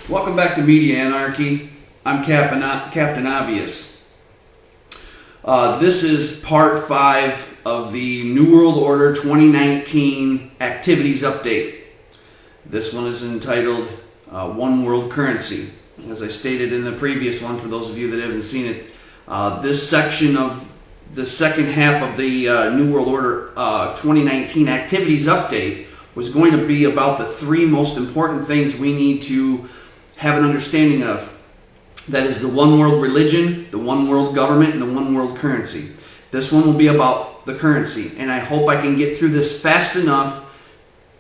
Welcome back to Media Anarchy. I'm Captain Obvious. This is part 5 of the New World Order 2019 Activities Update. This one is entitled One World Currency. As I stated in the previous one, for those of you that haven't seen it, this section of the second half of the New World Order 2019 Activities Update was going to be about the 3 most important things we need to have an understanding of. That is the one world religion, the one world government, and the one world currency. This one will be about the currency, and I hope I can get through this fast enough,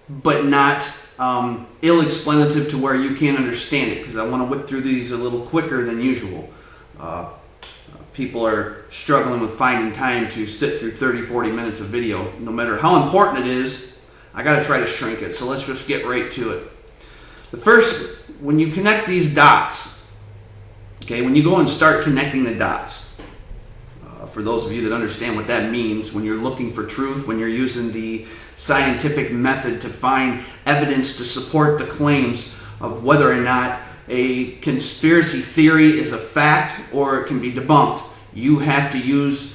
but not ill-explanative to where you can't understand it, because I want to whip through these a little quicker than usual. People are struggling with finding time to sit through 30-40 minutes of video. No matter how important it is, I got to try to shrink it, so let's just get right to it. The first, when you connect these dots, okay, when you go and start connecting the dots, for those of you that understand what that means, when you're looking for truth, when you're using the scientific method to find evidence to support the claims of whether or not a conspiracy theory is a fact or it can be debunked, you have to use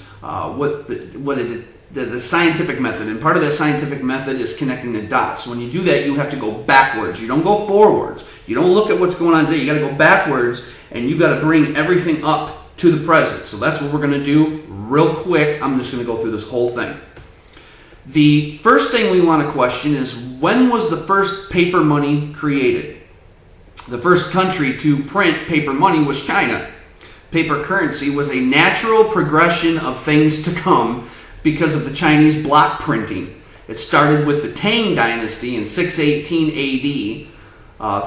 the scientific method. And part of that scientific method is connecting the dots. When you do that, you have to go backwards. You don't go forwards. You don't look at what's going on today. You got to go backwards, and you got to bring everything up to the present. So that's what we're going to do real quick. I'm just going to go through this whole thing. The first thing we want to question is, when was the first paper money created? The first country to print paper money was China. Paper currency was a natural progression of things to come because of the Chinese block printing. It started with the Tang Dynasty in 618 AD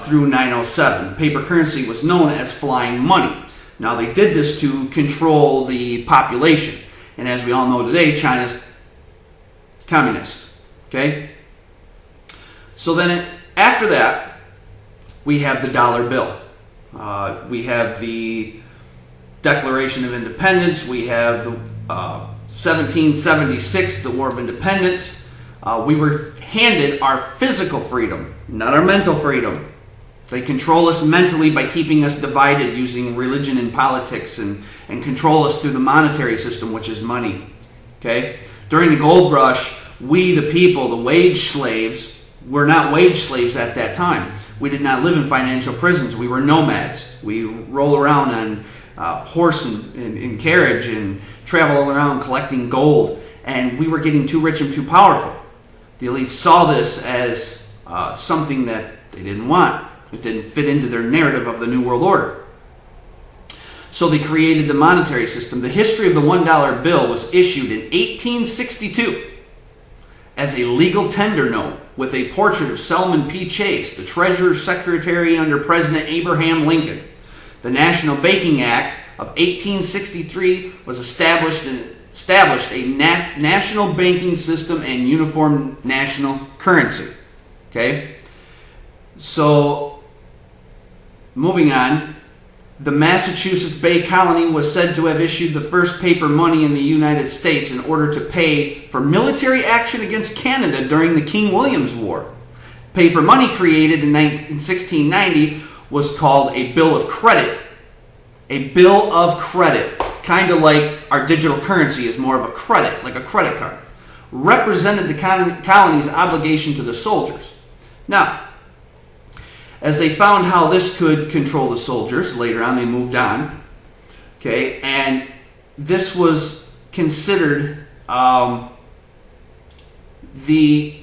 through 907. Paper currency was known as flying money. Now, they did this to control the population. And as we all know today, China's communist. Okay? So then after that, we have the dollar bill. We have the Declaration of Independence. We have the 1776, the War of Independence. We were handed our physical freedom, not our mental freedom. They control us mentally by keeping us divided using religion and politics, and control us through the monetary system, which is money. Okay? During the gold rush, we, the people, the wage slaves, were not wage slaves at that time. We did not live in financial prisons. We were nomads. We roll around on horse and carriage and travel around collecting gold, and we were getting too rich and too powerful. The elites saw this as something that they didn't want. It didn't fit into their narrative of the New World Order. So they created the monetary system. The history of the $1 bill was issued in 1862 as a legal tender note with a portrait of Selman P. Chase, the Treasury Secretary under President Abraham Lincoln. The National Banking Act of 1863 was established a national banking system and uniform national currency. Okay? So, moving on, the Massachusetts Bay Colony was said to have issued the first paper money in the United States in order to pay for military action against Canada during the King William's War. Paper money created in 1690 was called a bill of credit. A bill of credit, kind of like our digital currency is more of a credit, like a credit card, represented the colony's obligation to the soldiers. Now, as they found how this could control the soldiers, later on they moved on, okay, and this was considered, the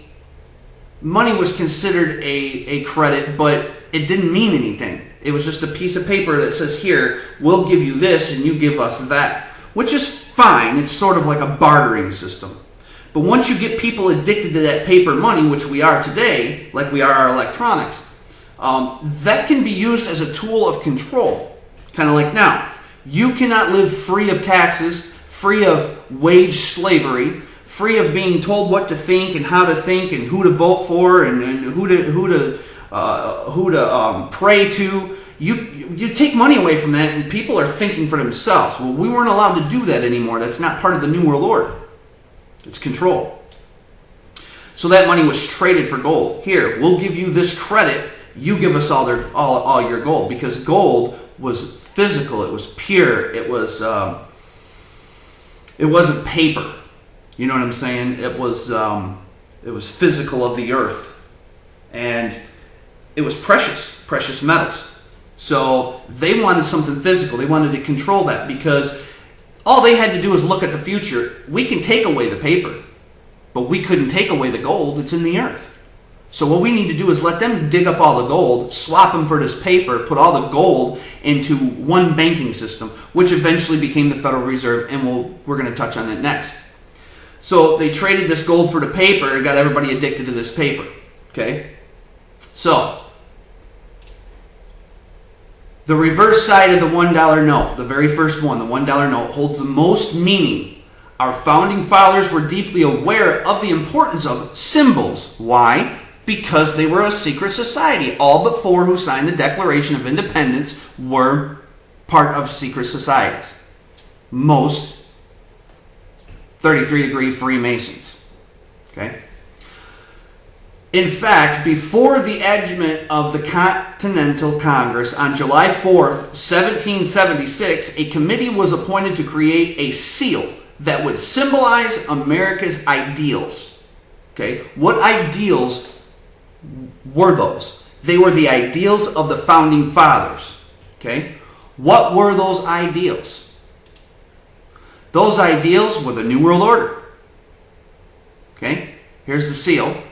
money was considered a credit, but it didn't mean anything. It was just a piece of paper that says, here, we'll give you this and you give us that, which is fine. It's sort of like a bartering system. But once you get people addicted to that paper money, which we are today, like we are our electronics, that can be used as a tool of control. Kind of like now, you cannot live free of taxes, free of wage slavery, free of being told what to think and how to think and who to vote for and who to pray to. You take money away from that, and people are thinking for themselves. Well, we weren't allowed to do that anymore. That's not part of the New World Order. It's control. So that money was traded for gold. Here, we'll give you this credit. you give us all your gold, because gold was physical, it was pure, it wasn't paper. You know what I'm saying? It was physical of the earth, and it was precious metals. So they wanted something physical. They wanted to control that, because all they had to do was look at the future. We can take away the paper, but we couldn't take away the gold. It's in the earth. So what we need to do is let them dig up all the gold, swap them for this paper, put all the gold into one banking system, which eventually became the Federal Reserve, and we're going to touch on that next. So they traded this gold for the paper and got everybody addicted to this paper. Okay? So the reverse side of the $1 note, the very first one, the $1 note, holds the most meaning. Our founding fathers were deeply aware of the importance of symbols. Why? Because they were a secret society. All but 4 who signed the Declaration of Independence were part of secret societies. Most 33-degree Freemasons. Okay? In fact, before the advent of the Continental Congress on July 4th, 1776, a committee was appointed to create a seal that would symbolize America's ideals. Okay? What ideals were those? They were the ideals of the founding fathers. Okay? What were those ideals? Those ideals were the New World Order. Okay? Here's the seal.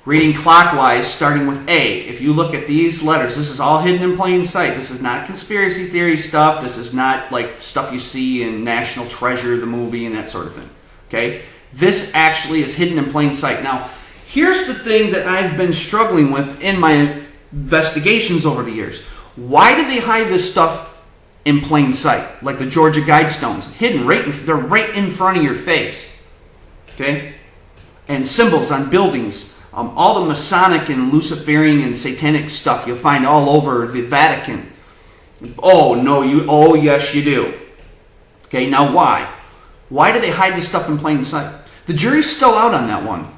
Reading clockwise, starting with A. If you look at these letters, this is all hidden in plain sight. This is not conspiracy theory stuff. This is not like stuff you see in National Treasure, the movie, and that sort of thing. Okay? This actually is hidden in plain sight. Now, here's the thing that I've been struggling with in my investigations over the years. Why did they hide this stuff in plain sight? Like the Georgia Guidestones. Hidden, they're right in front of your face. Okay? And symbols on buildings. All the Masonic and Luciferian and Satanic stuff you'll find all over the Vatican. Oh, yes, you do. Okay, now why? Why do they hide this stuff in plain sight? The jury's still out on that one.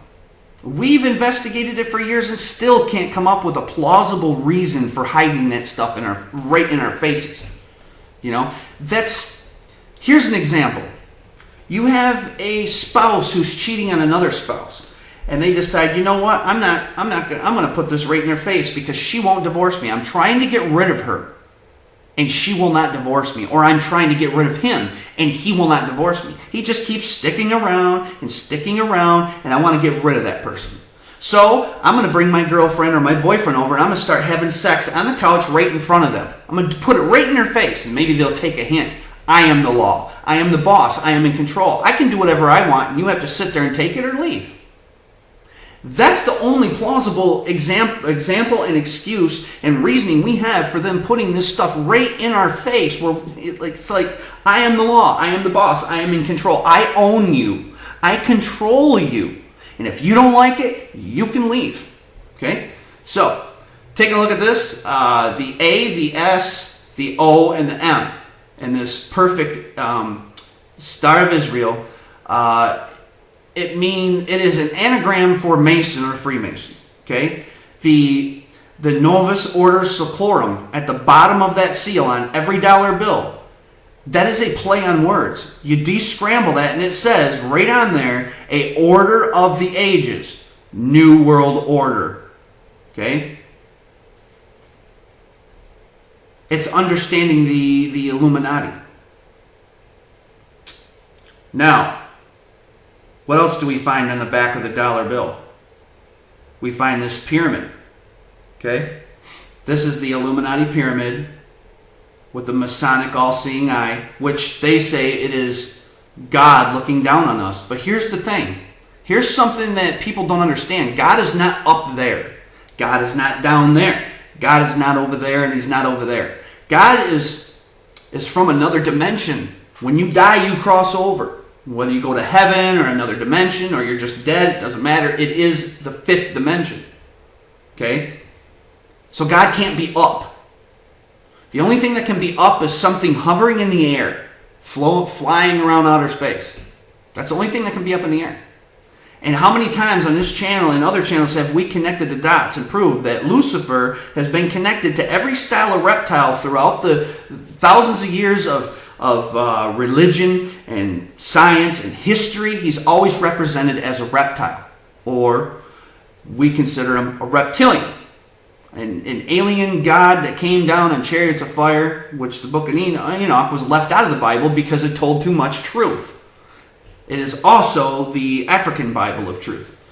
We've investigated it for years and still can't come up with a plausible reason for hiding that stuff right in our faces. You know, here's an example. You have a spouse who's cheating on another spouse. And they decide, you know what, I'm going to put this right in her face because she won't divorce me. I'm trying to get rid of her, and she will not divorce me. Or I'm trying to get rid of him, and he will not divorce me. He just keeps sticking around, and I want to get rid of that person. So I'm going to bring my girlfriend or my boyfriend over, and I'm going to start having sex on the couch right in front of them. I'm going to put it right in their face, and maybe they'll take a hint. I am the law. I am the boss. I am in control. I can do whatever I want, and you have to sit there and take it or leave. That's the only plausible example and excuse and reasoning we have for them putting this stuff right in our face. Where it's like, I am the law, I am the boss, I am in control, I own you, I control you. And if you don't like it, you can leave. Okay? So, taking a look at this, the A, the S, the O, and the M, and this perfect Star of Israel, it is an anagram for Mason or Freemason. Okay, the Novus Ordo Seclorum at the bottom of that seal on every dollar bill. That is a play on words. You de-scramble that, and it says right on there, a order of the ages, New World Order. Okay, it's understanding the Illuminati. Now, what else do we find on the back of the dollar bill? We find this pyramid. Okay? This is the Illuminati pyramid with the Masonic all-seeing eye, which they say it is God looking down on us. But here's the thing. Here's something that people don't understand. God is not up there. God is not down there. God is not over there, and He's not over there. God is from another dimension. When you die, you cross over. Whether you go to heaven or another dimension or you're just dead, it doesn't matter. It is the 5th dimension. Okay? So God can't be up. The only thing that can be up is something hovering in the air, flying around outer space. That's the only thing that can be up in the air. And how many times on this channel and other channels have we connected the dots and proved that Lucifer has been connected to every style of reptile throughout the thousands of years of religion and science and history? He's always represented as a reptile, or we consider him a reptilian, an alien god that came down on chariots of fire, which the book of Enoch was left out of the Bible because it told too much truth. It is also the African Bible of truth,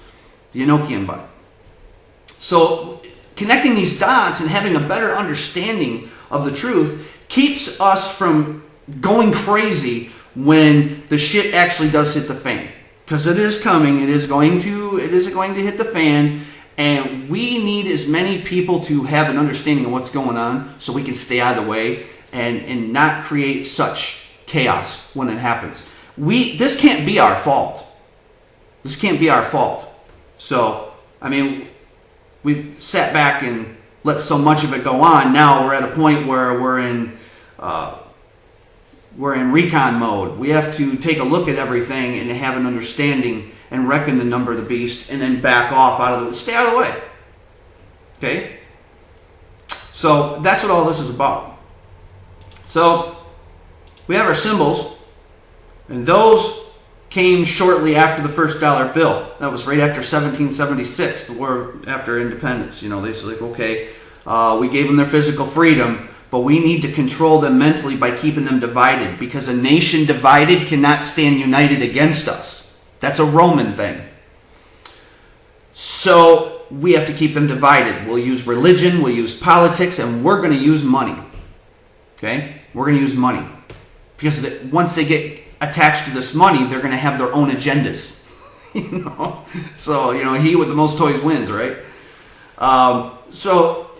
the Enochian Bible. So connecting these dots and having a better understanding of the truth keeps us from going crazy when the shit actually does hit the fan. Because it is coming, it is going to hit the fan, and we need as many people to have an understanding of what's going on so we can stay out of the way and not create such chaos when it happens. This can't be our fault. This can't be our fault. So, I mean, we've sat back and let so much of it go on. Now we're at a point where we're in recon mode. We have to take a look at everything and have an understanding and reckon the number of the beast, and then back off stay out of the way. Okay? So that's what all this is about. So we have our symbols. And those came shortly after the first dollar bill. That was right after 1776, the war after independence. They said, like, okay, we gave them their physical freedom, but we need to control them mentally by keeping them divided, because a nation divided cannot stand united against us. That's a Roman thing. So we have to keep them divided. We'll use religion, we'll use politics, and we're going to use money. Okay? We're going to use money. Because once they get attached to this money, they're going to have their own agendas. So he with the most toys wins, right? So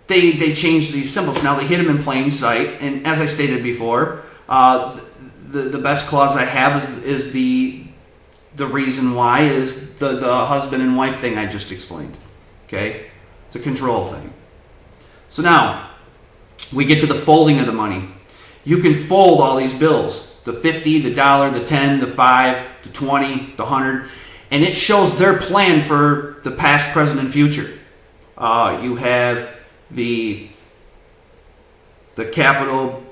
they changed these symbols. Now they hid them in plain sight, and as I stated before, the best clause I have is the reason why is the husband and wife thing I just explained. Okay, it's a control thing. So now we get to the folding of the money. You can fold all these bills. The 50, the dollar, the 10, the 5, the 20, the 100, and it shows their plan for the past, present, and future. You have the Capitol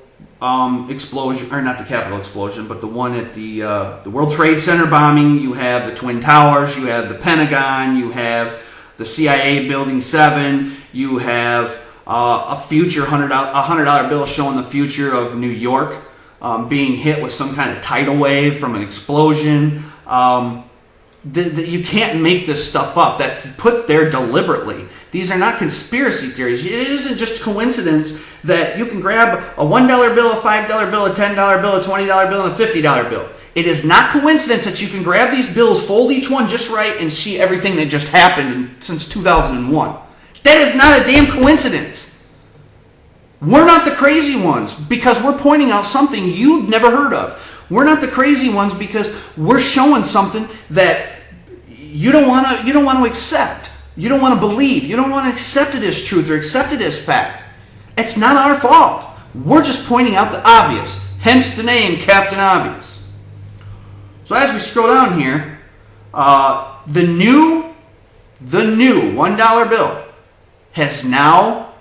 explosion, or not the Capitol explosion, but the one at the World Trade Center bombing. You have the Twin Towers. You have the Pentagon. You have the CIA Building 7. You have a future $100 bill showing the future of New York. Being hit with some kind of tidal wave from an explosion. You can't make this stuff up. That's put there deliberately. These are not conspiracy theories. It isn't just coincidence that you can grab a $1 bill, a $5 bill, a $10 bill, a $20 bill, and a $50 bill. It is not coincidence that you can grab these bills, fold each one just right, and see everything that just happened since 2001. That is not a damn coincidence. We're not the crazy ones because we're pointing out something you've never heard of. We're not the crazy ones because we're showing something that you don't want to accept. You don't want to believe. You don't want to accept it as truth or accept it as fact. It's not our fault. We're just pointing out the obvious. Hence the name Captain Obvious. So as we scroll down here, the new $1 bill has now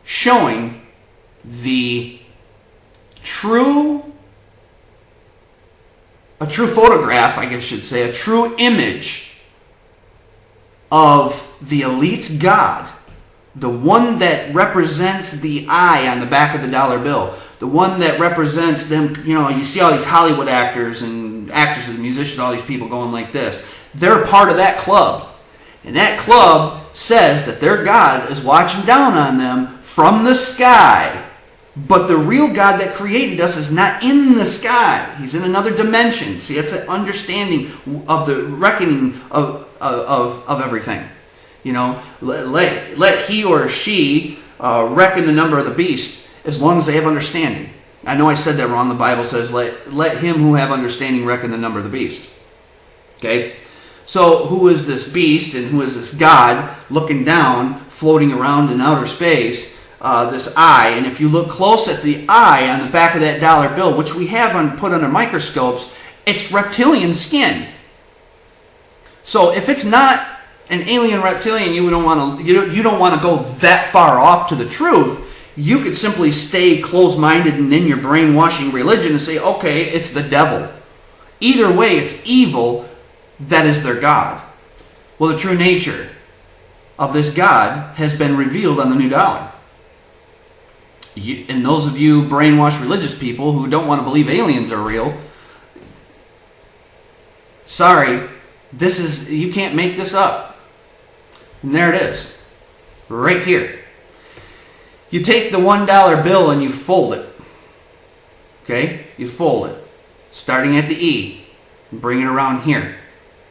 showing a true photograph, I guess I should say, a true image of the elite's God, the one that represents the eye on the back of the dollar bill, the one that represents them. You see all these Hollywood actors and actresses and musicians, all these people going like this. They're part of that club, and that club says that their God is watching down on them from the sky. But the real God that created us is not in the sky. He's in another dimension. See, it's an understanding of the reckoning of everything. Let he or she reckon the number of the beast as long as they have understanding. I know I said that wrong. The Bible says, let him who have understanding reckon the number of the beast. Okay? So who is this beast and who is this God looking down, floating around in outer space? This eye, and if you look close at the eye on the back of that dollar bill, which we have put under microscopes, it's reptilian skin. So if it's not an alien reptilian, you don't want to go that far off to the truth. You could simply stay closed-minded and in your brainwashing religion and say, okay, it's the devil. Either way, it's evil. That is their God. Well, the true nature of this God has been revealed on the new dollar. And those of you brainwashed religious people who don't want to believe aliens are real, sorry, you can't make this up. And there it is, right here. You take the $1 bill and you fold it. Okay? You fold it, starting at the E, and bring it around here.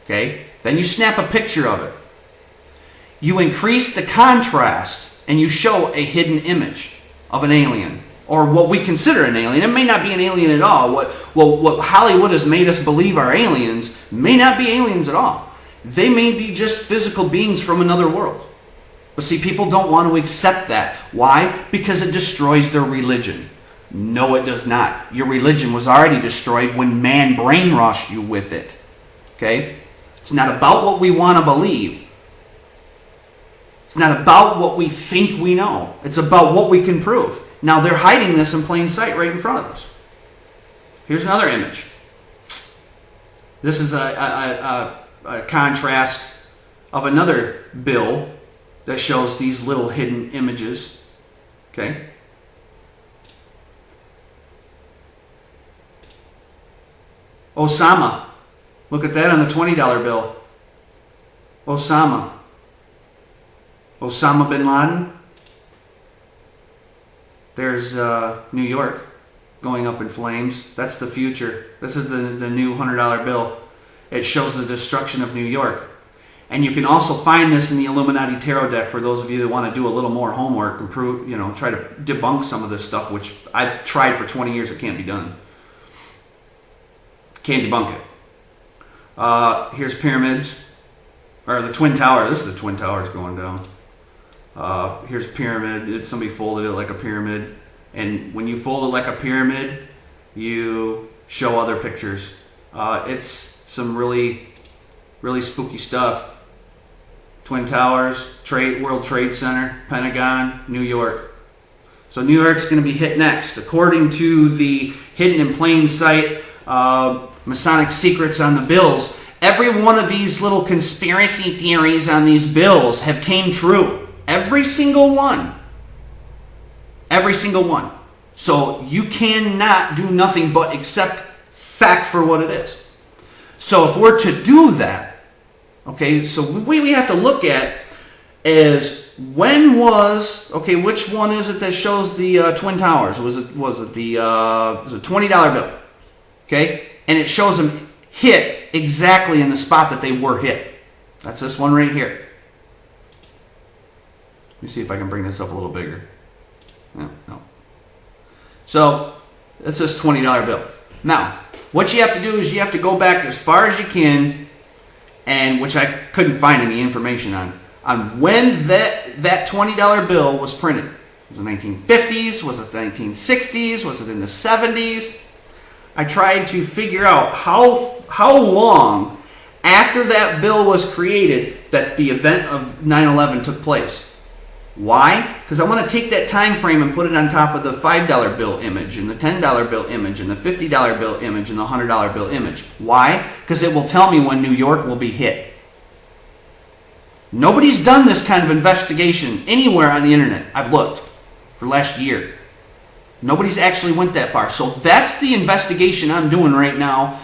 Okay? Then you snap a picture of it. You increase the contrast and you show a hidden image of an alien, or what we consider an alien. It may not be an alien at all. What Hollywood has made us believe are aliens may not be aliens at all. They may be just physical beings from another world. But see, people don't want to accept that. Why? Because it destroys their religion. No, it does not. Your religion was already destroyed when man brainwashed you with it. Okay? It's not about what we want to believe. It's not about what we think we know. It's about what we can prove. Now, they're hiding this in plain sight right in front of us. Here's another image. This is a contrast of another bill that shows these little hidden images. Okay? Osama. Look at that on the $20 bill. Osama. Osama bin Laden. There's New York going up in flames. That's the future. This is the new $100 bill. It shows the destruction of New York. And you can also find this in the Illuminati Tarot deck for those of you that want to do a little more homework and prove, try to debunk some of this stuff, which I've tried for 20 years. It can't be done. Can't debunk it. Here's pyramids, or the Twin Tower. This is the Twin Towers going down. Here's pyramid. Somebody folded it like a pyramid. And when you fold it like a pyramid, you show other pictures. It's some really, really spooky stuff. Twin Towers, World Trade Center, Pentagon, New York. So New York's going to be hit next. According to the hidden in plain sight Masonic secrets on the bills, every one of these little conspiracy theories on these bills have came true. Every single one. Every single one. So you cannot do nothing but accept fact for what it is. So if we're to do that, okay, so we have to look at is when was, okay, which one is it that shows the Twin Towers? Was it the $20 bill? Okay, and it shows them hit exactly in the spot that they were hit. That's this one right here. Let me see if I can bring this up a little bigger. No. So that's this $20 bill. Now, what you have to do is you have to go back as far as you can, and which I couldn't find any information on when that $20 bill was printed. Was it the 1950s? Was it the 1960s? Was it in the 70s? I tried to figure out how long after that bill was created that the event of 9/11 took place. Why? Because I want to take that time frame and put it on top of the $5 bill image and the $10 bill image and the $50 bill image and the $100 bill image. Why? Because it will tell me when New York will be hit. Nobody's done this kind of investigation anywhere on the internet. I've looked for last year. Nobody's actually went that far. So that's the investigation I'm doing right now.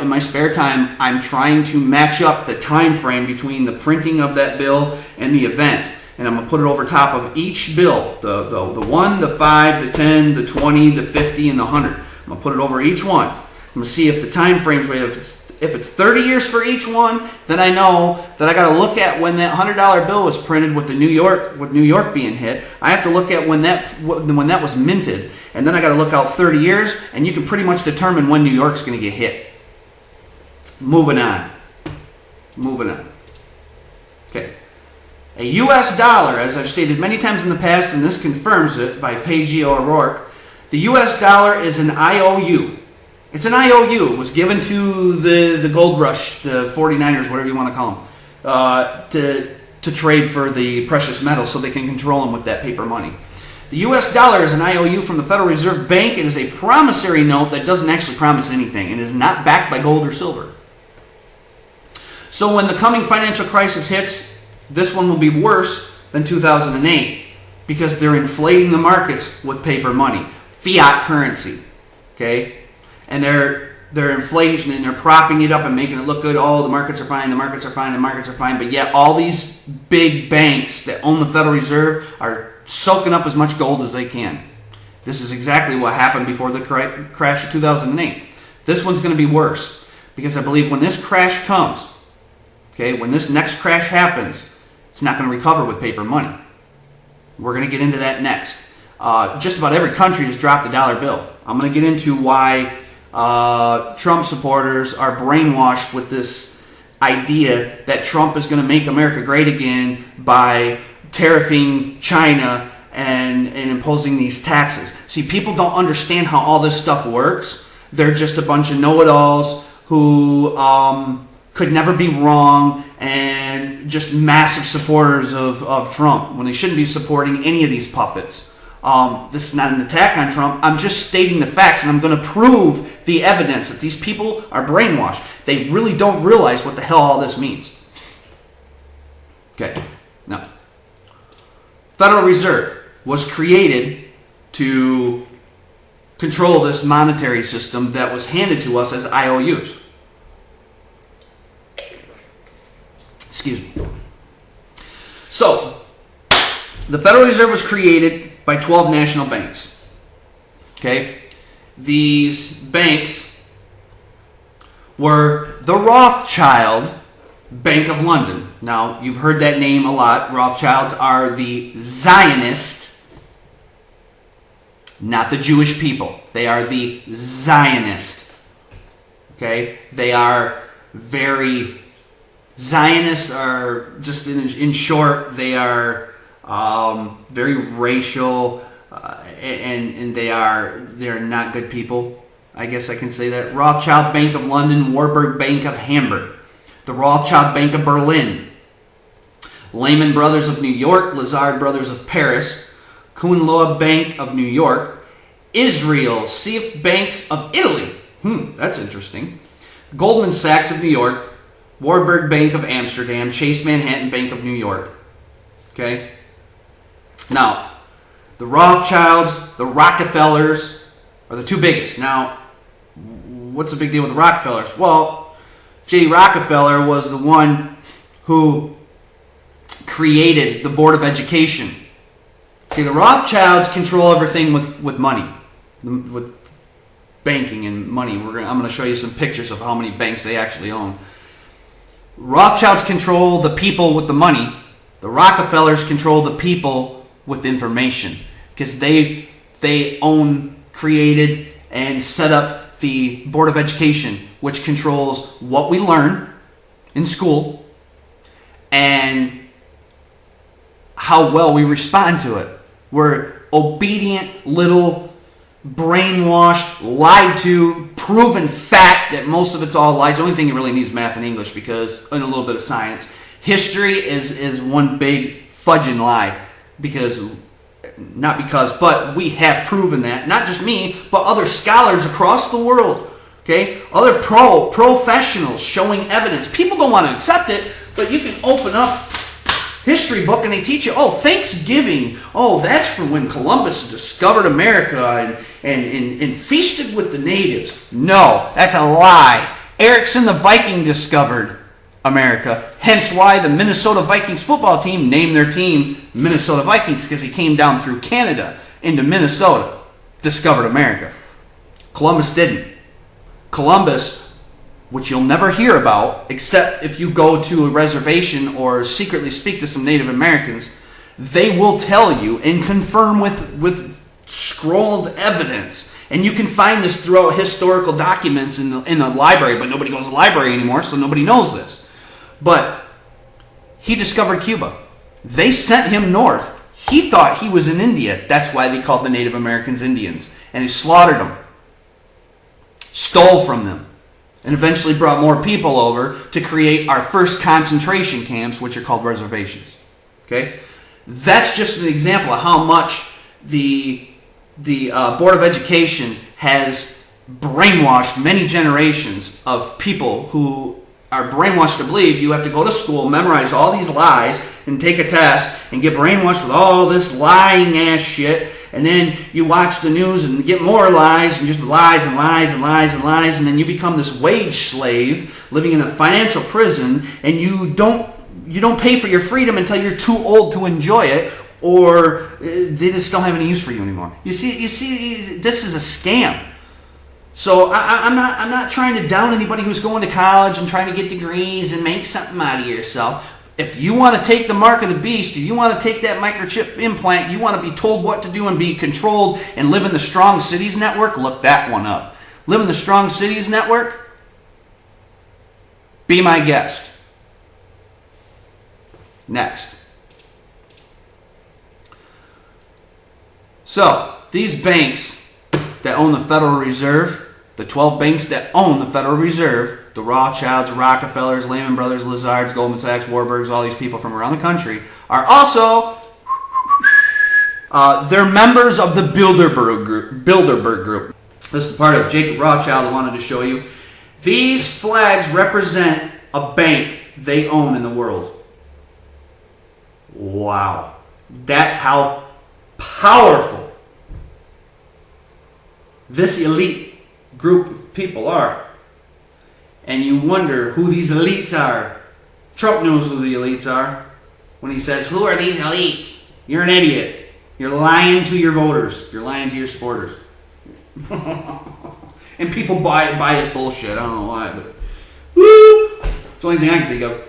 In my spare time, I'm trying to match up the time frame between the printing of that bill and the event. And I'm going to put it over top of each bill, the 1, the 5, the 10, the 20, the 50, and the 100. I'm going to put it over each one. I'm going to see if the time frames, if it's 30 years for each one, then I know that I got to look at when that $100 bill was printed with New York being hit. I have to look at when that was minted, and then I got to look out 30 years, and you can pretty much determine when New York's going to get hit. Moving on. Okay. A U.S. dollar, as I've stated many times in the past, and this confirms it by Paige O'Rourke, the U.S. dollar is an IOU. It's an IOU. It was given to the gold rush, the 49ers, whatever you want to call them, to trade for the precious metals so they can control them with that paper money. The U.S. dollar is an IOU from the Federal Reserve Bank. It is a promissory note that doesn't actually promise anything and is not backed by gold or silver. So when the coming financial crisis hits, this one will be worse than 2008 because they're inflating the markets with paper money, fiat currency, okay? And they're inflation and they're propping it up and making it look good. Oh, the markets are fine, the markets are fine, the markets are fine. But yet all these big banks that own the Federal Reserve are soaking up as much gold as they can. This is exactly what happened before the crash of 2008. This one's going to be worse because I believe when this crash comes, okay, when this next crash happens, it's not going to recover with paper money. We're going to get into that next. Just about every country has dropped the dollar bill. I'm going to get into why Trump supporters are brainwashed with this idea that Trump is going to make America great again by tariffing China and imposing these taxes. See, people don't understand how all this stuff works. They're just a bunch of know-it-alls who could never be wrong and just massive supporters of Trump when they shouldn't be supporting any of these puppets. This is not an attack on Trump. I'm just stating the facts, and I'm going to prove the evidence that these people are brainwashed. They really don't realize what the hell all this means. Okay, now, Federal Reserve was created to control this monetary system that was handed to us as IOUs. Excuse me. So, the Federal Reserve was created by 12 national banks. Okay? These banks were the Rothschild Bank of London. Now, you've heard that name a lot. Rothschilds are the Zionist, not the Jewish people. They are the Zionist. Okay? They are very Zionists are just in short, they are very racial, and they're not good people. I guess I can say that. Rothschild Bank of London, Warburg Bank of Hamburg, the Rothschild Bank of Berlin, Lehman Brothers of New York, Lazard Brothers of Paris, Kuhn Loeb Bank of New York, Israel Seif Banks of Italy. That's interesting. Goldman Sachs of New York, Warburg Bank of Amsterdam, Chase Manhattan Bank of New York. Okay? Now, the Rothschilds, the Rockefellers are the two biggest. Now, what's the big deal with the Rockefellers? Well, J. Rockefeller was the one who created the Board of Education. See, the Rothschilds control everything with money, with banking and money. I'm going to show you some pictures of how many banks they actually own. Rothschilds control the people with the money. The Rockefellers control the people with information because they own, created, and set up the Board of Education, which controls what we learn in school and how well we respond to it. We're obedient little brainwashed, lied to, proven fact that most of it's all lies. The only thing you really need is math and English and a little bit of science. History is one big fudging lie but we have proven that. Not just me, but other scholars across the world. Okay? Other professionals showing evidence. People don't want to accept it, but you can open up history book and they teach you, Thanksgiving, that's from when Columbus discovered America and feasted with the natives. No, that's a lie. Erickson the Viking discovered America. Hence why the Minnesota Vikings football team named their team Minnesota Vikings, because he came down through Canada into Minnesota, discovered America. Columbus didn't. Columbus, which you'll never hear about, except if you go to a reservation or secretly speak to some Native Americans, they will tell you and confirm with scrolled evidence. And you can find this throughout historical documents in the library, but nobody goes to the library anymore, so nobody knows this. But he discovered Cuba. They sent him north. He thought he was in India. That's why they called the Native Americans Indians. And he slaughtered them. stole from them, and eventually brought more people over to create our first concentration camps, which are called reservations. Okay? That's just an example of how much the Board of Education has brainwashed many generations of people who are brainwashed to believe you have to go to school, memorize all these lies, and take a test, and get brainwashed with all this lying ass shit, and then you watch the news and get more lies, and just lies and lies and lies and lies, and then you become this wage slave living in a financial prison, and you don't pay for your freedom until you're too old to enjoy it, or they just don't have any use for you anymore. You see, this is a scam. So I'm not trying to down anybody who's going to college and trying to get degrees and make something out of yourself. If you want to take the mark of the beast, or you want to take that microchip implant, you want to be told what to do and be controlled and live in the Strong Cities Network, look that one up. Live in the Strong Cities Network? Be my guest. Next. So, these banks that own the Federal Reserve, the 12 banks that own the Federal Reserve, the Rothschilds, Rockefellers, Lehman Brothers, Lazards, Goldman Sachs, Warburgs, all these people from around the country, are also they're members of the Bilderberg Group. This is part of Jacob Rothschild I wanted to show you. These flags represent a bank they own in the world. Wow. That's how powerful this elite group of people are. And you wonder who these elites are. Trump knows who the elites are. When he says, who are these elites? You're an idiot. You're lying to your voters. You're lying to your supporters. And people buy his bullshit. I don't know why, but woo! It's the only thing I can think of.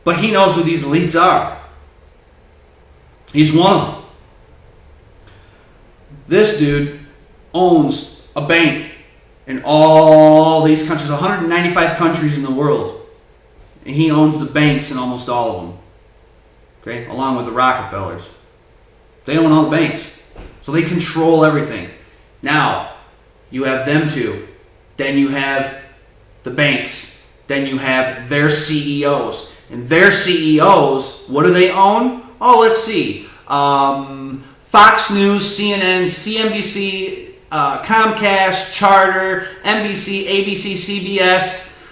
But he knows who these elites are. He's one of them. This dude owns a bank in all these countries, 195 countries in the world. And he owns the banks in almost all of them. Okay? Along with the Rockefellers. They own all the banks. So they control everything. Now, you have them two. Then you have the banks. Then you have their CEOs. And their CEOs, what do they own? Oh, let's see. Fox News, CNN, CNBC, Comcast, Charter, NBC, ABC, CBS,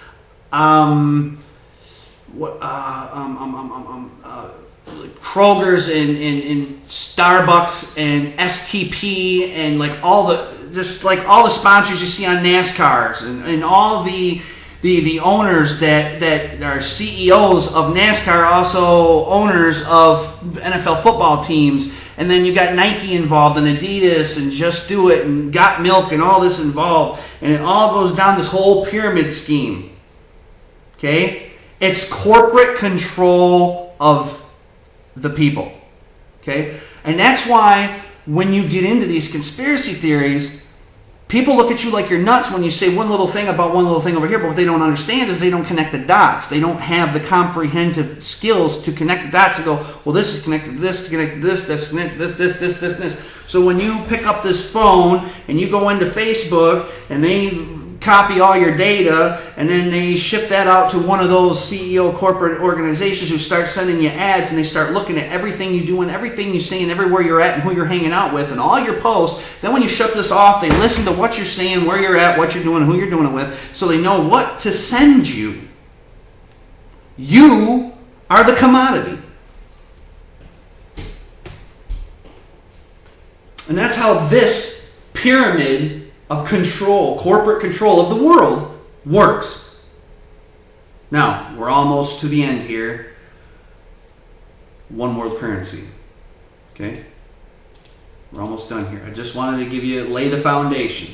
Kroger's and Starbucks and STP and like all the sponsors you see on NASCARs and all the owners that are CEOs of NASCAR are also owners of NFL football teams. And then you got Nike involved and Adidas and Just Do It and Got Milk and all this involved. And it all goes down this whole pyramid scheme. Okay? It's corporate control of the people. Okay? And that's why when you get into these conspiracy theories, people look at you like you're nuts when you say one little thing about one little thing over here, but what they don't understand is they don't connect the dots. They don't have the comprehensive skills to connect the dots and go, well, this is connected to this, connected to this, that's connected to this. So when you pick up this phone and you go into Facebook and they copy all your data and then they ship that out to one of those CEO corporate organizations who start sending you ads, and they start looking at everything you do and everything you say and everywhere you're at and who you're hanging out with and all your posts. Then when you shut this off, they listen to what you're saying, where you're at, what you're doing, who you're doing it with, so they know what to send you. You are the commodity. And that's how this pyramid of control, corporate control of the world, works. Now, we're almost to the end here. One world currency. Okay? We're almost done here. I just wanted to lay the foundation.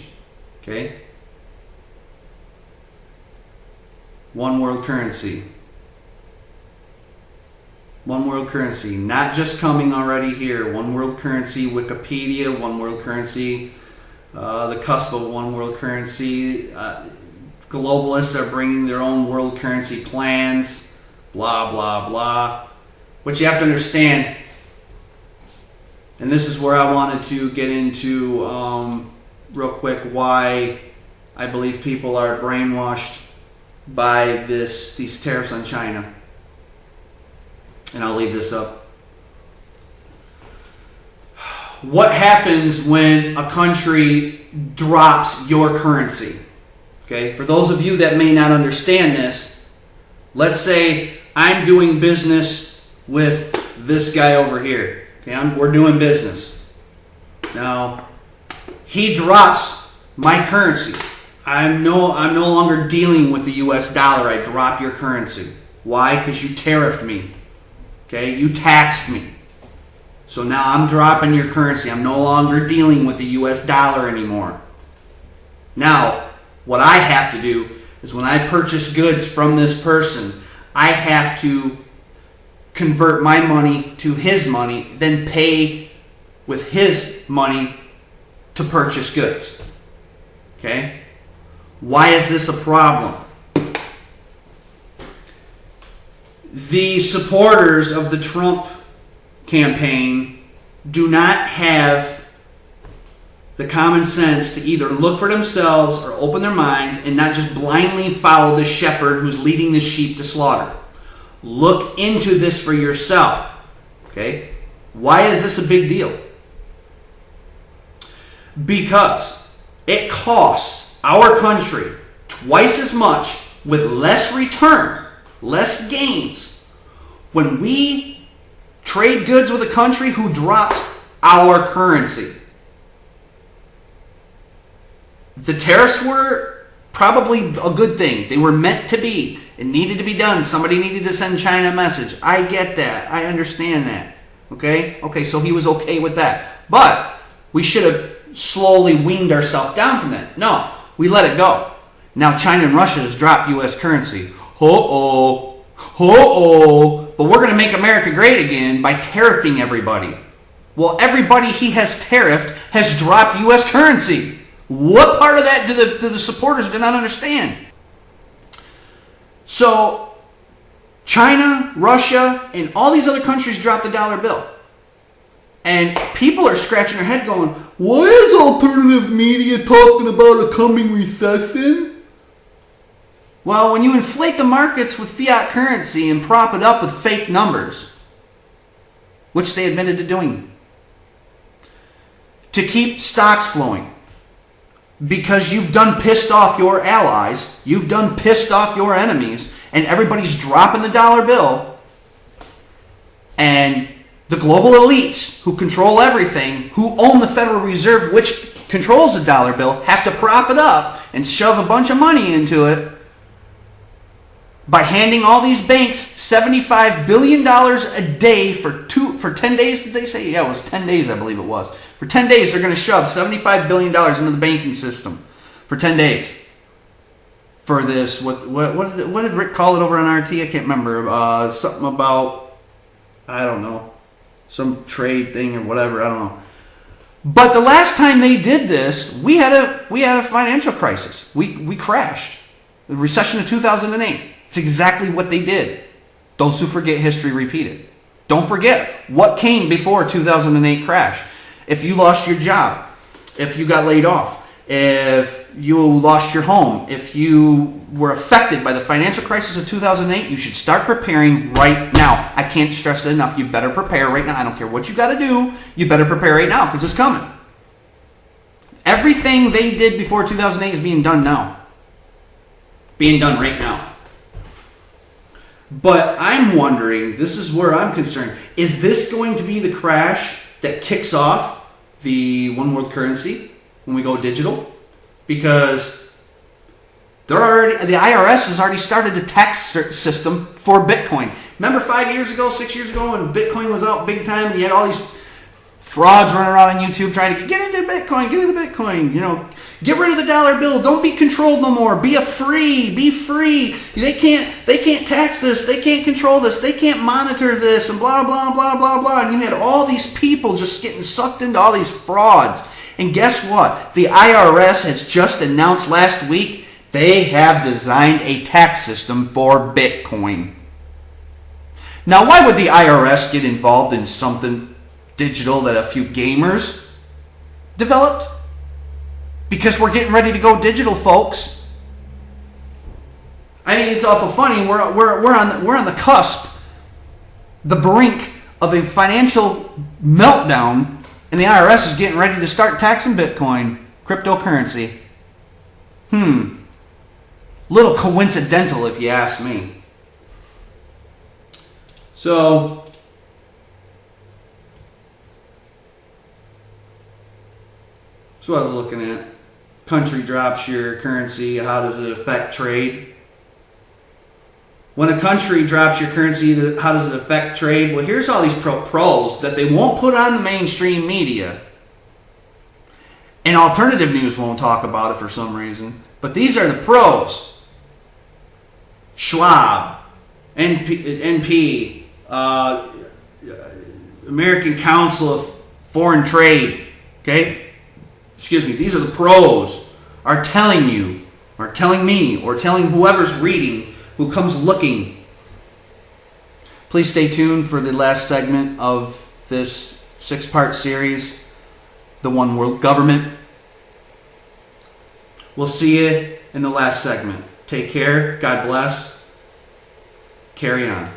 Okay? One world currency. One world currency. Not just coming already here. One world currency, Wikipedia, one world currency, the cusp of one world currency. Globalists are bringing their own world currency plans. Blah, blah, blah. What you have to understand, and this is where I wanted to get into real quick, why I believe people are brainwashed by these tariffs on China. And I'll leave this up. What happens when a country drops your currency? Okay, for those of you that may not understand this, let's say I'm doing business with this guy over here. Okay, we're doing business. Now, he drops my currency. I'm no longer dealing with the US dollar. I drop your currency. Why? Because you tariffed me. Okay, you taxed me. So now I'm dropping your currency. I'm no longer dealing with the US dollar anymore. Now, what I have to do is when I purchase goods from this person, I have to convert my money to his money, then pay with his money to purchase goods. Okay? Why is this a problem? The supporters of the Trump campaign do not have the common sense to either look for themselves or open their minds and not just blindly follow the shepherd who's leading the sheep to slaughter. Look into this for yourself. Okay? Why is this a big deal? Because it costs our country twice as much with less return, less gains, when we trade goods with a country who drops our currency. The tariffs were probably a good thing. They were meant to be. It needed to be done. Somebody needed to send China a message. I get that. I understand that. Okay, so he was okay with that. But we should have slowly weaned ourselves down from that. No, we let it go. Now China and Russia has dropped U.S. currency. But we're going to make America great again by tariffing everybody. Well, everybody he has tariffed has dropped U.S. currency. What part of that do the supporters do not understand? So, China, Russia, and all these other countries dropped the dollar bill. And people are scratching their head going, why is alternative media talking about a coming recession? Well, when you inflate the markets with fiat currency and prop it up with fake numbers, which they admitted to doing, to keep stocks flowing, because you've done pissed off your allies, you've done pissed off your enemies, and everybody's dropping the dollar bill, and the global elites who control everything, who own the Federal Reserve, which controls the dollar bill, have to prop it up and shove a bunch of money into it by handing all these banks $75 billion a day for 10 days, did they say? Yeah, it was 10 days, I believe it was. For 10 days, they're going to shove $75 billion into the banking system. For 10 days. For this, what did Rick call it over on RT? I can't remember. Something about, I don't know, some trade thing or whatever, I don't know. But the last time they did this, we had a financial crisis. We crashed. The recession of 2008. It's exactly what they did. Those who forget history repeat it. Don't forget what came before 2008 crash. If you lost your job, if you got laid off, if you lost your home, if you were affected by the financial crisis of 2008, you should start preparing right now. I can't stress it enough. You better prepare right now. I don't care what you got to do. You better prepare right now because it's coming. Everything they did before 2008 is being done now. Being done right now. But I'm wondering, this is where I'm concerned, is this going to be the crash that kicks off the one world currency when we go digital? Because the IRS has already started a tax system for Bitcoin. Remember 5 years ago, 6 years ago, when Bitcoin was out big time and you had all these frauds running around on YouTube trying to get into Bitcoin, get rid of the dollar bill, don't be controlled no more, be free. They can't tax this, they can't control this, they can't monitor this, and blah, blah, blah, blah, blah. And you had all these people just getting sucked into all these frauds. And guess what? The IRS has just announced last week they have designed a tax system for Bitcoin. Now, why would the IRS get involved in something digital that a few gamers developed? because we're getting ready to go digital, folks. I mean, it's awful funny. We're on the cusp, the brink of a financial meltdown, and the IRS is getting ready to start taxing Bitcoin, cryptocurrency. Little coincidental, if you ask me. So, that's what I was looking at. Country drops your currency, how does it affect trade? When a country drops your currency, how does it affect trade? Well, here's all these pros that they won't put on the mainstream media. And alternative news won't talk about it for some reason. But these are the pros. Schwab, NP, American Council of Foreign Trade, okay? Excuse me, these are the pros are telling you, or telling me, or telling whoever's reading, who comes looking. Please stay tuned for the last segment of this 6-part series, The One World Government. We'll see you in the last segment. Take care. God bless. Carry on.